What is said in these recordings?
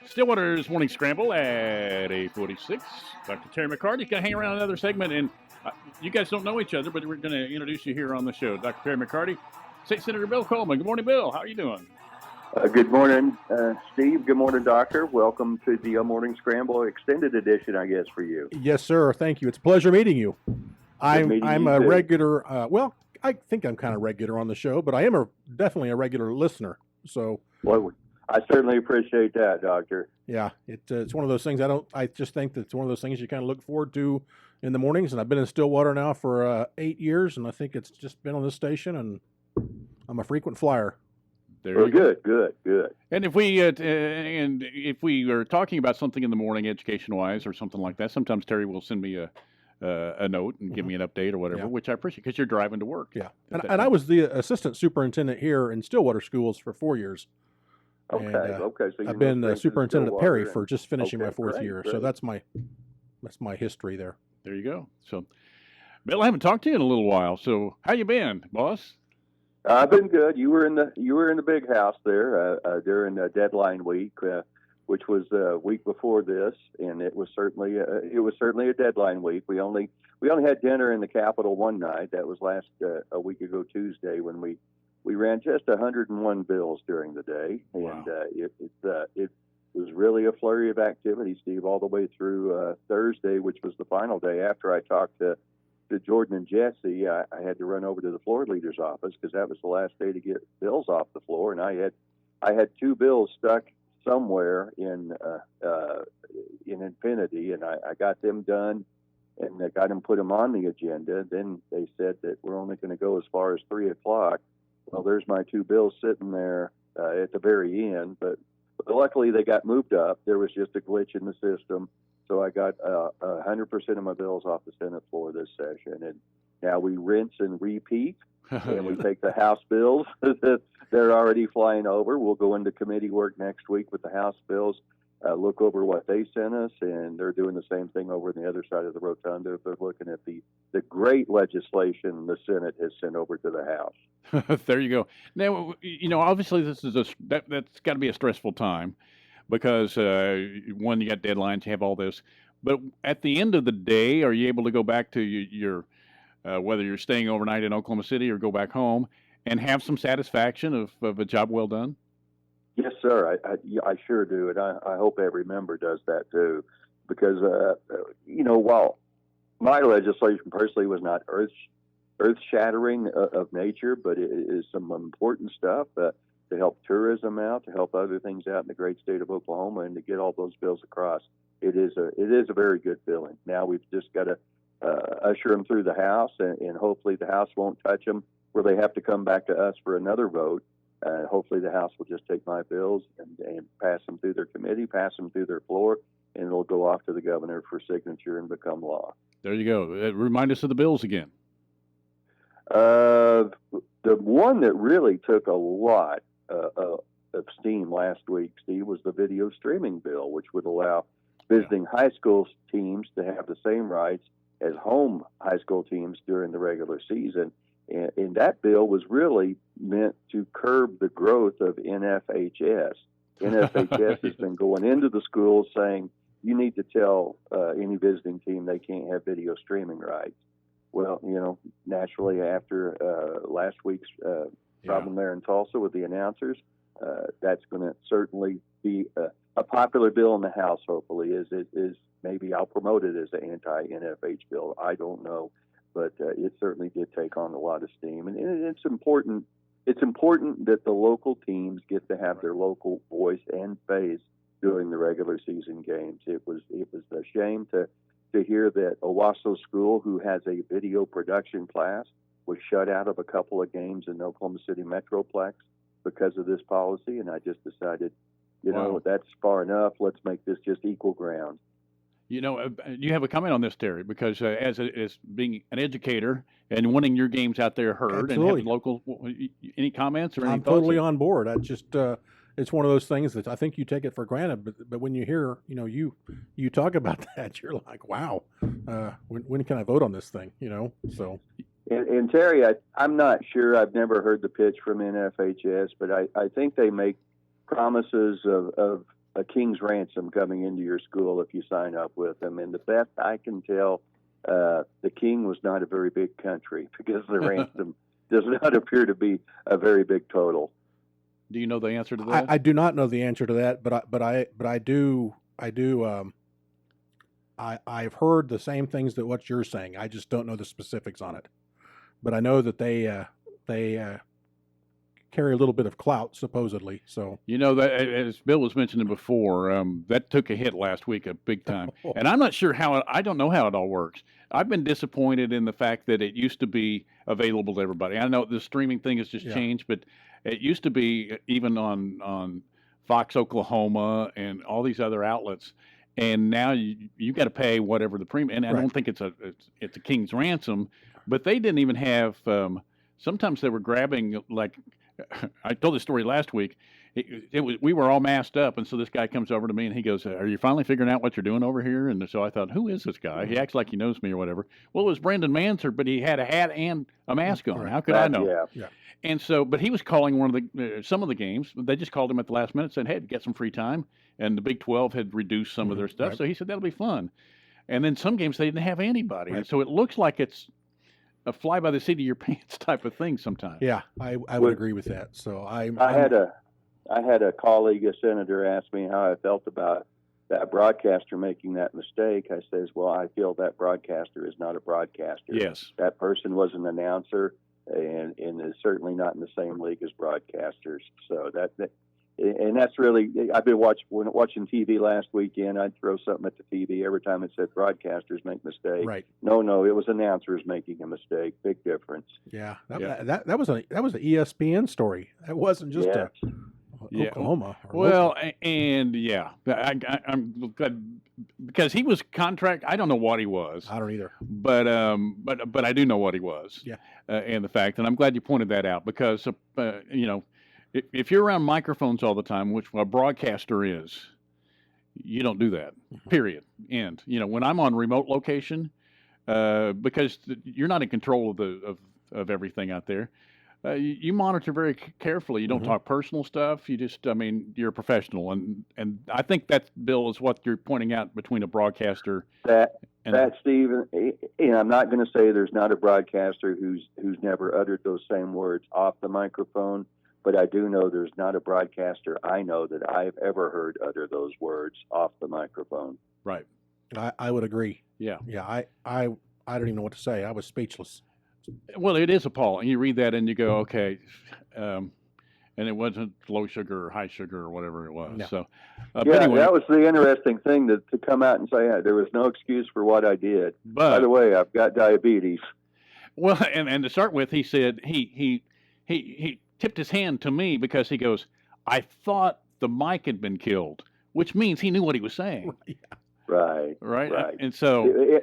Stillwater's Morning Scramble at 8:46. Dr. Terry McCarty can hang around another segment, and you guys don't know each other, but we're going to introduce you here on the show. Dr. Terry McCarty, State Senator Bill Coleman. Good morning, Bill. How are you doing? Good morning, Steve. Good morning, Doctor. Welcome to the Morning Scramble extended edition, I guess, for you. Yes, sir. Thank you. It's a pleasure meeting you. I'm a regular. Well, I think I'm kind of regular on the show, but I am definitely a regular listener. So, well, I certainly appreciate that, Doctor. Yeah, it's one of those things. I just think that it's one of those things you kind of look forward to in the mornings. And I've been in Stillwater now for 8 years, and I think it's just been on this station, and I'm a frequent flyer. Good. And if we are talking about something in the morning, education-wise, or something like that, sometimes Terry will send me a note and give me an update or whatever, which I appreciate because you're driving to work. Yeah, and I was the assistant superintendent here in Stillwater schools for 4 years. Okay. So I've been the superintendent at Perry for just finishing my fourth year. Great. So that's my history there. There you go. So, Bill, I haven't talked to you in a little while. So, how you been, boss? I've been good. You were in the big house there during deadline week, which was a week before this, and it was certainly a deadline week. We only had dinner in the Capitol one night. That was a week ago Tuesday when we ran just 101 bills during the day, and wow. It was really a flurry of activity, Steve, all the way through Thursday, which was the final day. After I talked to Jordan and Jesse, I had to run over to the floor leader's office because that was the last day to get bills off the floor, and I had two bills stuck somewhere in infinity, and I got them done, and I got them put them on the agenda. Then they said that we're only going to go as far as 3:00. Well, there's my two bills sitting there at the very end, but luckily they got moved up. There was just a glitch in the system. So I got 100% of my bills off the Senate floor this session, and now we rinse and repeat, and we take the House bills. They're already flying over. We'll go into committee work next week with the House bills, look over what they sent us, and they're doing the same thing over on the other side of the rotunda. They're looking at the great legislation the Senate has sent over to the House. There you go. Now, obviously this is that's got to be a stressful time. Because one, you got deadlines, you have all this. But at the end of the day, are you able to go back to your whether you're staying overnight in Oklahoma City or go back home and have some satisfaction of a job well done? Yes, sir. I sure do, and I hope every member does that too. Because while my legislation personally was not earth-shattering of nature, but it is some important stuff. To help tourism out, to help other things out in the great state of Oklahoma, and to get all those bills across. It is a very good feeling. Now we've just got to usher them through the House, and hopefully the House won't touch them where they have to come back to us for another vote. Hopefully the House will just take my bills and pass them through their committee, pass them through their floor, and it'll go off to the governor for signature and become law. There you go. Remind us of the bills again. The one that really took a lot of steam last week, Steve, was the video streaming bill, which would allow visiting high school teams to have the same rights as home high school teams during the regular season. And that bill was really meant to curb the growth of NFHS. NFHS has been going into the schools saying, you need to tell any visiting team they can't have video streaming rights. Well, naturally after last week's problem there in Tulsa with the announcers, that's going to certainly be a popular bill in the House. Hopefully, is maybe I'll promote it as an anti-NFH bill. I don't know, but it certainly did take on a lot of steam, and it's important. It's important that the local teams get to have their local voice and face during the regular season games. It was a shame to hear that Owasso School, who has a video production class, was shut out of a couple of games in the Oklahoma City Metroplex because of this policy, and I just decided, that's far enough. Let's make this just equal ground. You have a comment on this, Terry, because as being an educator and wanting your games out there heard. Absolutely. And having local, any comments or any I'm thoughts? Totally on board. It's one of those things that I think you take it for granted, but when you hear, you talk about that, you're like, wow, when can I vote on this thing? So. And Terry, I'm not sure. I've never heard the pitch from NFHS, but I think they make promises of a king's ransom coming into your school if you sign up with them. And the best I can tell, the king was not a very big country because the ransom does not appear to be a very big total. Do you know the answer to that? I do not know the answer to that, I've heard the same things that what you're saying. I just don't know the specifics on it. But I know that they carry a little bit of clout, supposedly. So You know, that as Bill was mentioning before, that took a hit last week, a big time. And I'm not sure I don't know how it all works. I've been disappointed in the fact that it used to be available to everybody. I know the streaming thing has just Yeah. changed, but it used to be even on Fox Oklahoma and all these other outlets. And now you got to pay whatever the premium. And I Right. don't think it's a king's ransom, but they didn't even have. Sometimes they were grabbing, like I told this story last week. It was, we were all masked up, and so this guy comes over to me and he goes, "Are you finally figuring out what you're doing over here?" And so I thought, "Who is this guy? He acts like he knows me or whatever." Well, it was Brendan Manser, but he had a hat and a mask on. Right. How could I know? Yeah. And so, but he was calling one of the some of the games. They just called him at the last minute, said, "Hey, get some free time." And the Big 12 had reduced some of their stuff, Right. so he said that'll be fun. And then some games they didn't have anybody, Right. and so it looks like it's a fly by the seat of your pants type of thing sometimes. yeah, I would Well, agree with that. So I had a colleague, a senator, ask me how I felt about that broadcaster making that mistake. I says, well, I feel that broadcaster is not a broadcaster. Yes. That person was an announcer and is certainly not in the same league as broadcasters. So and that's really, I've been watching TV last weekend. I'd throw something at the TV every time it said broadcasters make mistakes. right. No, it was announcers making a mistake. Big difference. Yeah, Yeah. that was an ESPN story. That wasn't just Yes. Yeah. Oklahoma. Or Well, and yeah, I'm glad because he was contract. I don't know what he was, local. I don't either. but I do know what he was. Yeah. And the fact, and I'm glad you pointed that out because you know, if you're around microphones all the time, which a broadcaster is, you don't do that. Period. End. You know, when I'm on remote location, because you're not in control of everything out there. You monitor very carefully. You don't talk personal stuff. You just, I mean, you're a professional, and I think that, Bill, is what you're pointing out between a broadcaster That and Steve, and I'm not going to say there's not a broadcaster who's never uttered those same words off the microphone, but I do know there's not a broadcaster I know that I've ever heard utter those words off the microphone. right. I would agree. Yeah. Yeah, I don't even know what to say. I was speechless. Well, it is appalling. You read that and you go, okay, and it wasn't low sugar or high sugar or whatever it was. No. So, Yeah, but anyway, that was the interesting thing to come out and say, there was no excuse for what I did. By but the way, I've got diabetes. well, and to start with, he said he tipped his hand to me because he goes, I thought the mic had been killed, which means he knew what he was saying, Right. right? And so,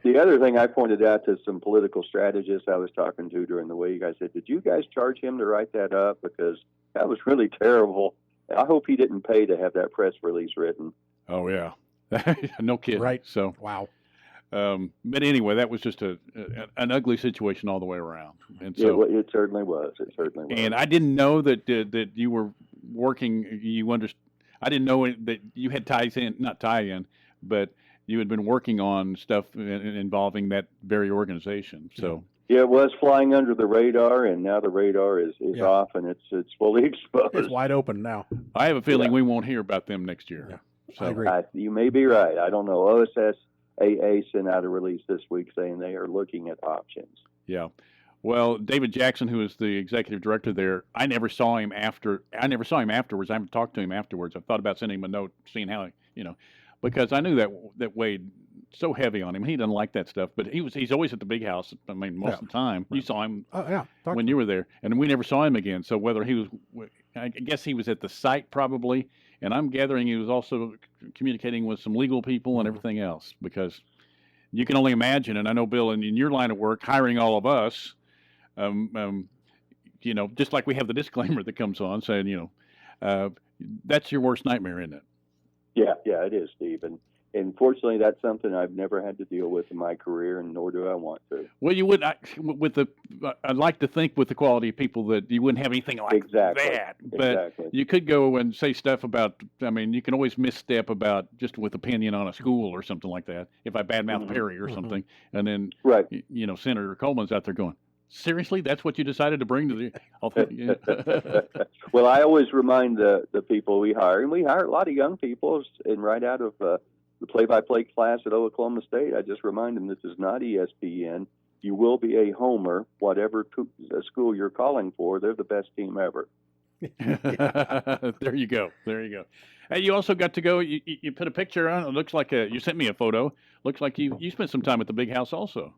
The other thing I pointed out to some political strategists I was talking to during the week, I said, did you guys charge him to write that up? Because that was really terrible. I hope he didn't pay to have that press release written. oh yeah, no kidding, Right. So, Wow. but anyway, that was just an ugly situation all the way around, and so. It certainly was. It certainly was. And I didn't know that you were working. I didn't know that you had not tie-in, but you had been working on stuff involving that very organization. So Yeah, it was flying under the radar, and now the radar is Yeah. off, and it's fully exposed. It's wide open now. I have a feeling we won't hear about them next year. Yeah. So, I agree. You may be right. I don't know. OSSAA sent out a release this week saying they are looking at options. Yeah. Well, David Jackson, who is the executive director there, I never saw him afterwards. I haven't talked to him afterwards. I thought about sending him a note, seeing how, because I knew that weighed so heavy on him. He doesn't like that stuff, but he's always at the big house. I mean, most of the time. You saw him Yeah. when you were there, and we never saw him again. So whether he was, I guess he was at the site probably, and I'm gathering he was also communicating with some legal people and everything else, because you can only imagine, and I know, Bill, in your line of work, hiring all of us, just like we have the disclaimer that comes on saying, that's your worst nightmare, isn't it? Yeah, it is, Steve. And And fortunately, that's something I've never had to deal with in my career, and nor do I want to. Well, you would with the. I'd like to think with the quality of people that you wouldn't have anything like Exactly. that. But Exactly. you could go and say stuff about. I mean, you can always misstep about just with opinion on a school or something like that. If I badmouth Mhm. Perry or something, and then Right. Senator Coleman's out there going, seriously, that's what you decided to bring to the. Well, I always remind the people we hire, and we hire a lot of young people, and right out of the play-by-play class at Oklahoma State, I just remind them this is not ESPN. You will be a homer, whatever school you're calling for. They're the best team ever. There you go. There you go. Hey, you also got to go. You put a picture on. It looks like you sent me a photo. Looks like you spent some time at the big house also.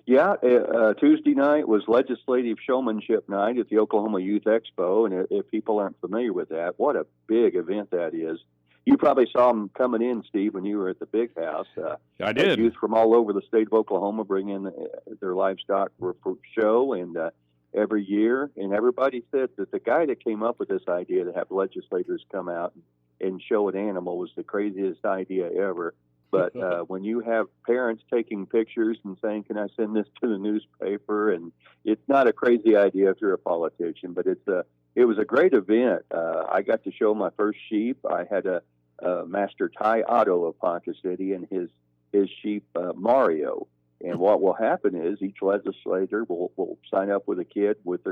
Yeah, Tuesday night was Legislative Showmanship Night at the Oklahoma Youth Expo, and if people aren't familiar with that, what a big event that is. You probably saw them coming in, Steve, when you were at the big house. I did. Youth from all over the state of Oklahoma bring in their livestock for show, and every year, and everybody said that the guy that came up with this idea to have legislators come out and show an animal was the craziest idea ever. But when you have parents taking pictures and saying, can I send this to the newspaper? And it's not a crazy idea if you're a politician, but it was a great event. I got to show my first sheep. I had a Master Ty Otto of Ponca City and his sheep, Mario. And what will happen is each legislator will sign up with a kid with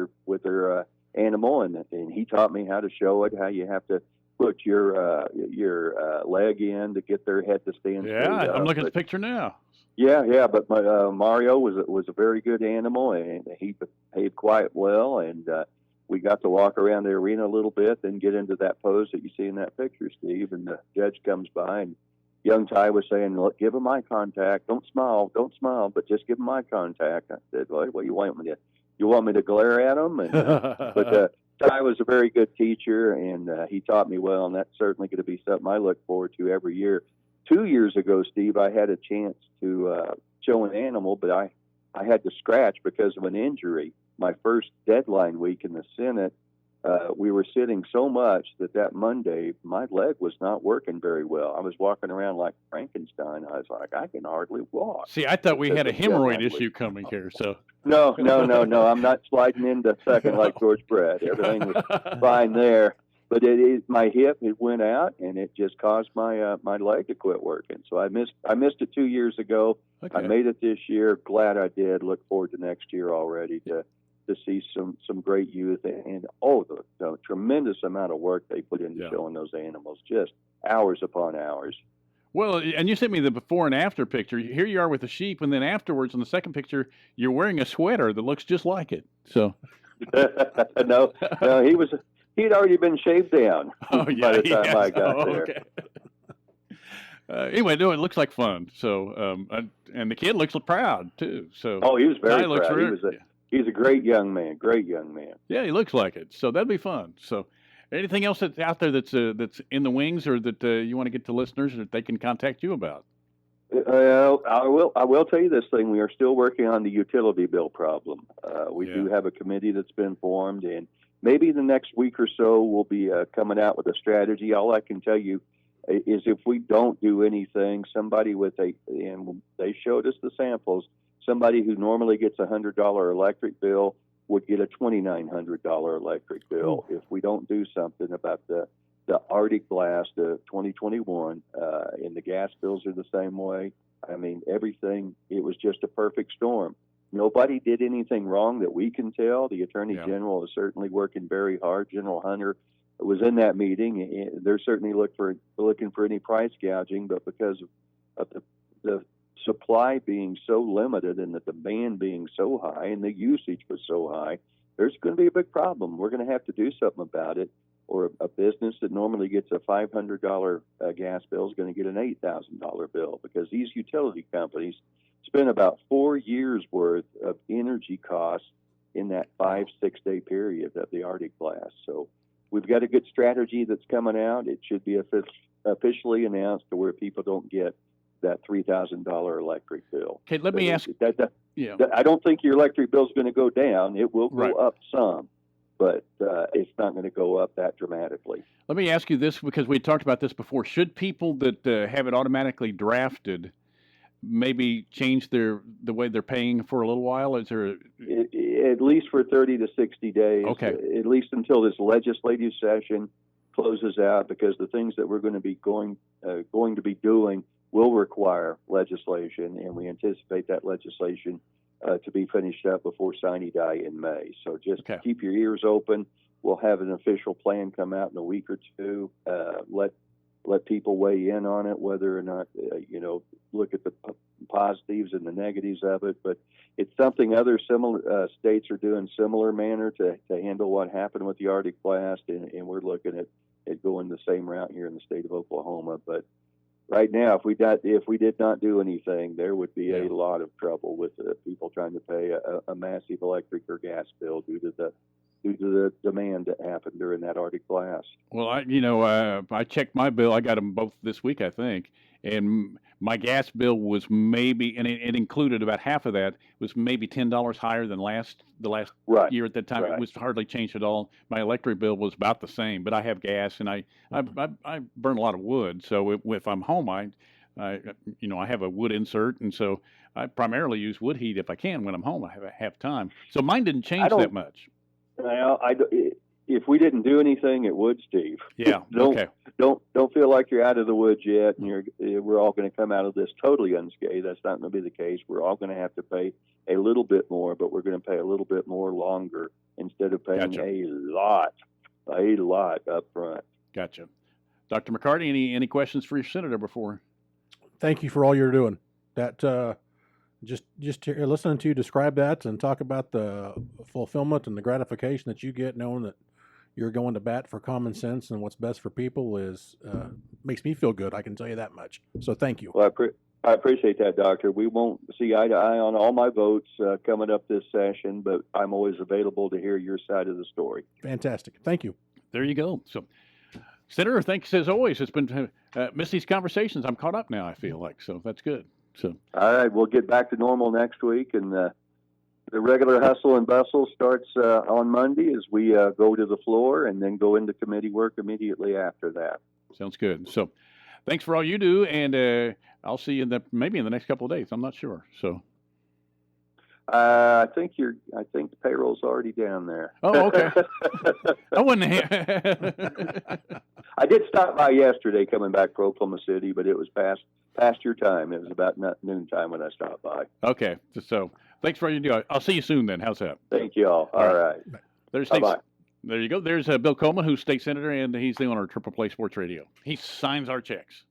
their animal, and he taught me how to show it, how you have to put your leg in to get their head to stand straight up. I'm looking at the picture now. Yeah, but Mario was a very good animal, and he behaved quite well, and we got to walk around the arena a little bit, then get into that pose that you see in that picture, Steve, and the judge comes by, and young Ty was saying, look, give him eye contact, don't smile, but just give him eye contact. I said, well, you want me to glare at him? And, but Ty was a very good teacher, and he taught me well, and that's certainly going to be something I look forward to every year. 2 years ago, Steve, I had a chance to show an animal, but I had to scratch because of an injury. My first deadline week in the Senate, we were sitting so much that Monday, my leg was not working very well. I was walking around like Frankenstein. I was like, I can hardly walk. See, I thought we had a hemorrhoid issue coming here, so. No. I'm not sliding into second like George Brett. Everything was fine there. But my hip, it went out, and it just caused my leg to quit working. So I missed it 2 years ago. Okay. I made it this year. Glad I did. Look forward to next year already to see some great youth, and the tremendous amount of work they put into showing those animals, just hours upon hours. Well, and you sent me the before and after picture. Here you are with the sheep, and then afterwards, in the second picture, you're wearing a sweater that looks just like it. So, no, he'd already been shaved down by the time I got there. Okay. Anyway, no, it looks like fun. So, and the kid looks proud too. So, he was very proud. He's a great young man. Yeah, he looks like it. So that'd be fun. So, anything else that's out there that's in the wings, or that you want to get to listeners that they can contact you about? I will tell you this thing. We are still working on the utility bill problem. We do have a committee that's been formed, and maybe the next week or so we'll be coming out with a strategy. All I can tell you is if we don't do anything, somebody and they showed us the samples, somebody who normally gets $100 electric bill would get a $2,900 electric bill if we don't do something about the Arctic blast of 2021, and the gas bills are the same way. I mean, everything, it was just a perfect storm. Nobody did anything wrong that we can tell. The Attorney General is certainly working very hard. General Hunter was in that meeting, and they're certainly looking for any price gouging, but because of the supply being so limited and the demand being so high and the usage was so high, there's going to be a big problem. We're going to have to do something about it, or a business that normally gets a $500 gas bill is going to get an $8,000 bill, because these utility companies spend about 4 years worth of energy costs in that 5-6 day period of the Arctic blast. So we've got a good strategy that's coming out. It should be officially announced to where people don't get that $3,000 electric bill. Okay, let me ask. I don't think your electric bill is going to go down. It will go up some, but it's not going to go up that dramatically. Let me ask you this, because we talked about this before. Should people that have it automatically drafted maybe change the way they're paying for a little while? Is there At least for 30 to 60 days, okay, at least until this legislative session closes out, because the things that we're going to be going to be doing will require legislation, and we anticipate that legislation to be finished up before sine die in May. So just keep your ears open. We'll have an official plan come out in a week or two. Let people weigh in on it, whether or not look at the positives and the negatives of it. But it's something other similar states are doing similar manner to handle what happened with the Arctic blast, and we're looking at going the same route here in the state of Oklahoma. But right now, if we did not do anything, there would be a lot of trouble with people trying to pay a massive electric or gas bill due to the demand that happened during that Arctic blast. Well, I checked my bill. I got them both this week, I think, and my gas bill was maybe, and it included about half of that, was maybe $10 higher than the last year at that time. It was hardly changed at all. My electric bill was about the same, but I have gas, and I burn a lot of wood. So if I'm home, I have a wood insert, and so I primarily use wood heat if I can when I'm home. I have time. So mine didn't change that much. Well, if we didn't do anything, it would, Steve. Yeah. Don't feel like you're out of the woods yet, and we're all going to come out of this totally unscathed. That's not going to be the case. We're all going to have to pay a little bit more, but we're going to pay a little bit more longer instead of paying a lot up front. Gotcha. Dr. McCarty, any questions for your senator before? Thank you for all you're doing. That just listening to you describe that and talk about the fulfillment and the gratification that you get knowing that you're going to bat for common sense and what's best for people is makes me feel good. I can tell you that much. So thank you. Well, I appreciate that, Doctor. We won't see eye to eye on all my votes coming up this session, but I'm always available to hear your side of the story. Fantastic. Thank you. There you go. So, Senator, thanks as always. It's been missed these conversations. I'm caught up now, I feel like, so that's good. So, all right, we'll get back to normal next week, and the regular hustle and bustle starts on Monday as we go to the floor and then go into committee work immediately after that. Sounds good. So, thanks for all you do, and I'll see you maybe in the next couple of days. I'm not sure. So, I think the payroll's already down there. Oh, okay. I wouldn't. I did stop by yesterday coming back from Oklahoma City, but it was past your time. It was about noon time when I stopped by. Okay. So thanks for all you do. I'll see you soon then. How's that? Thank you all. All right. Bye-bye. There you go. There's Bill Coleman, who's state senator, and he's the owner of Triple Play Sports Radio. He signs our checks.